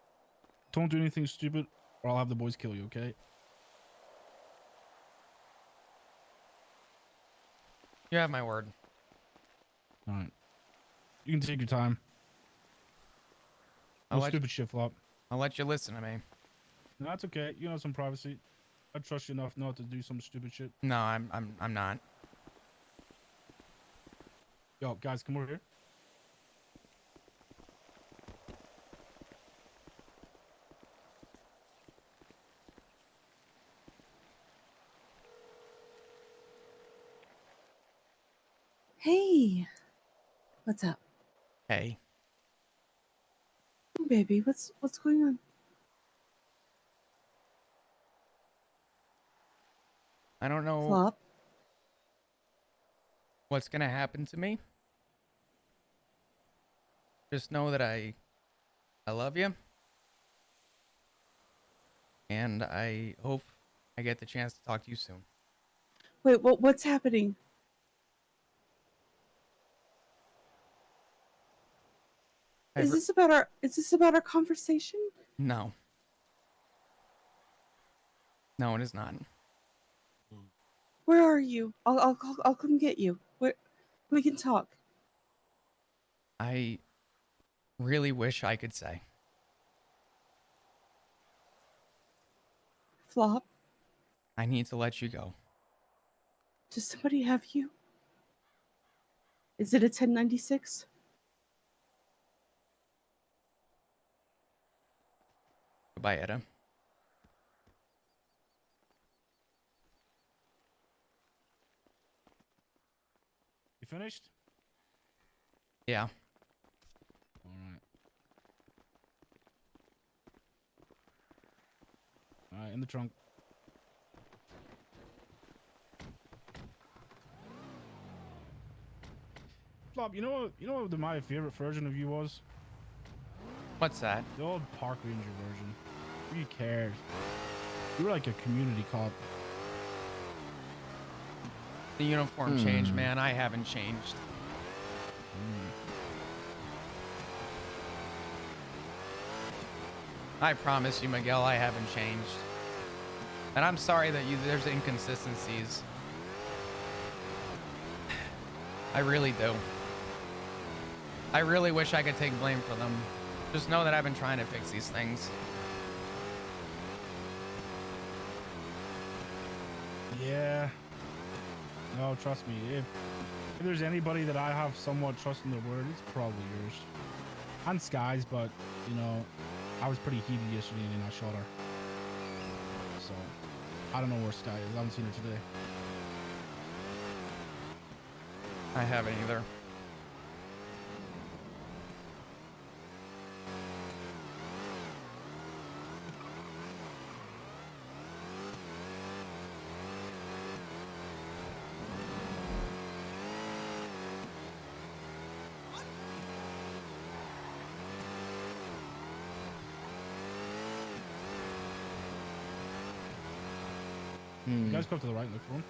Don't do anything stupid, or I'll have the boys kill you, okay? You have my word. Alright. You can take your time. No stupid shit, Flop. I'll let you listen to me. No, that's okay. You have some privacy. I trust you enough not to do some stupid shit. No, I'm not. Yo, guys, come over here. Hey, what's up? Hey. Oh, baby, what's going on? I don't know Flop. what's gonna happen to me. Just know that I love you. And I hope I get the chance to talk to you soon. Wait, what's happening? Is this about our conversation? No. No, it is not. Where are you? I'll come get you. Where we can talk. I really wish I could say. Flop. I need to let you go. Does somebody have you? Is it a 1096? Goodbye, Etta. You finished? Yeah. Alright, in the trunk. Flop, you know what my favorite version of you was? What's that? The old park ranger version. You cared. You were like a community cop. The uniform changed, man. I haven't changed. I promise you, Miguel, I haven't changed. And I'm sorry that there's inconsistencies. I really do. I really wish I could take blame for them. Just know that I've been trying to fix these things. Yeah. No, trust me. If there's anybody that I have somewhat trust in their word, it's probably yours. And Sky's, but, you know, I was pretty heated yesterday and I shot her. So, I don't know where Sky is. I haven't seen her today. I haven't either. You guys go up to the right and look for him.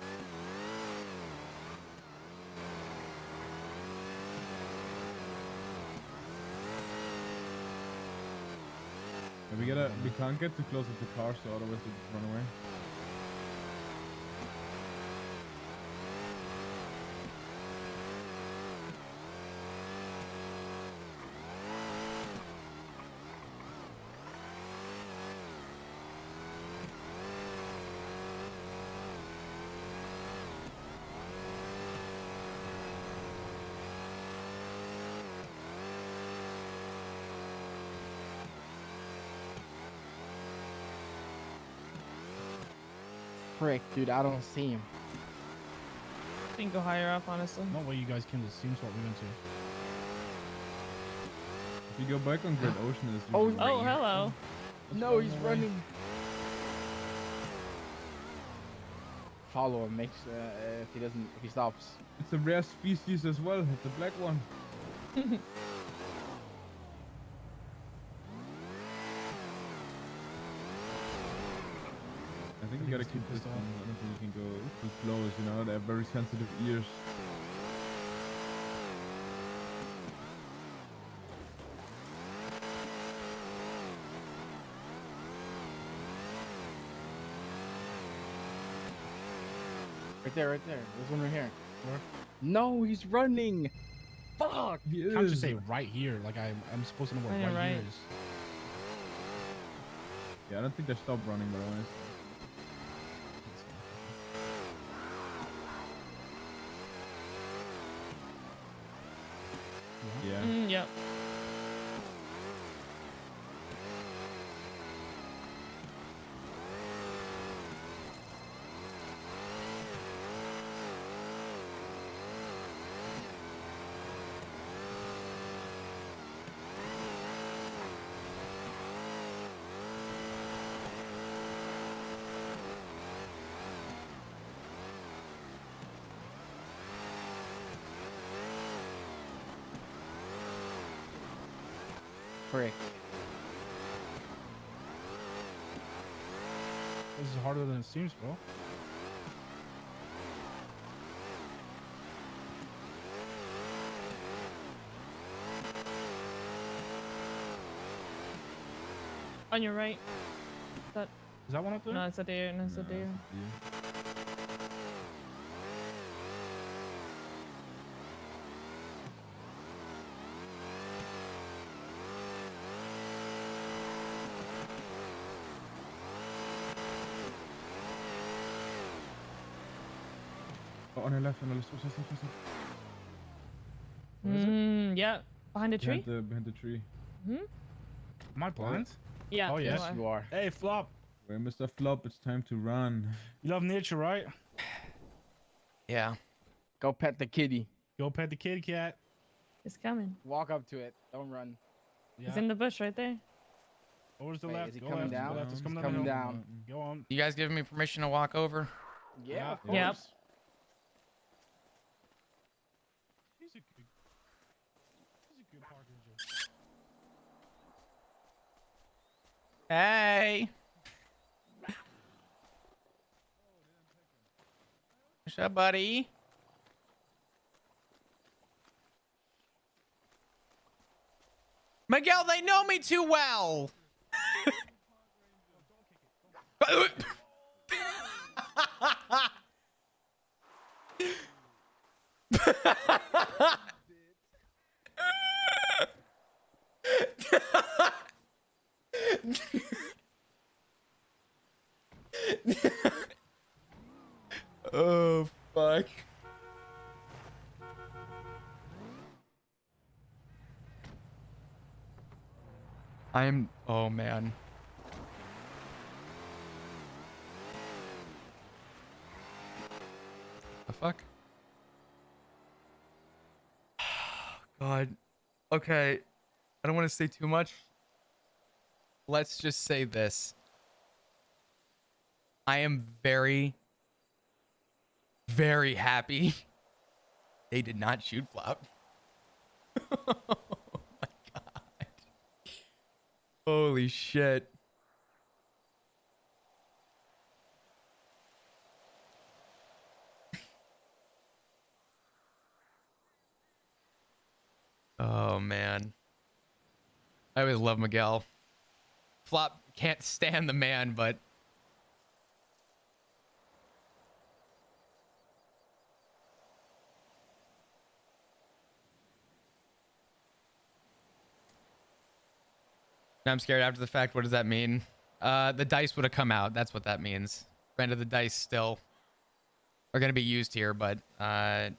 We can't get too close to the car, so otherwise we just run away. Frick, dude, I don't see him. I think go higher up, honestly. No way you guys came to the same spot we went to. If you go back on Great Ocean, it's Oh, usually hello. No, he's running. Follow him, make sure if he stops. It's a rare species as well. It's a black one. I think you gotta keep this on. I don't think you can go too close, you know, they have very sensitive ears. Right there. There's one right here. Where? No, he's running. Fuck. You can't just say right here. Like I'm supposed to know where right here is. Yeah, I don't think they stopped running, but honest. Yeah. Yep. Frick. This is harder than it seems, bro. On your right. That. Is that one up there? No, it's a deer. No, it's a deer. Oh, on the left. What's Yeah. Behind the tree? Behind the tree. Am I blind? Yeah. Oh, yes, you are. Hey, Flop. Wait, Mr. Flop, it's time to run. You love nature, right? Yeah. Go pet the kitty. Go pet the kitty cat. It's coming. Walk up to it. Don't run. Yeah. It's in the bush right there. Where's the Wait, left? is he Go coming left. down? Go left. It's He's coming coming down. down. Go on. You guys giving me permission to walk over? Yeah, of Yep. course. He's a good park ranger. Hey. What's up, buddy? Miguel, they know me too well. Oh, fuck. Oh, man. The fuck? God. Okay. I don't want to say too much. Let's just say this. I am very, very happy they did not shoot Flop. Oh my God. Holy shit. Oh man. I always love Miguel. Flop can't stand the man, but now I'm scared after the fact. What does that mean? The dice would have come out. That's what that means. Granted, the dice still are going to be used here, but I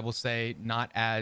will say not as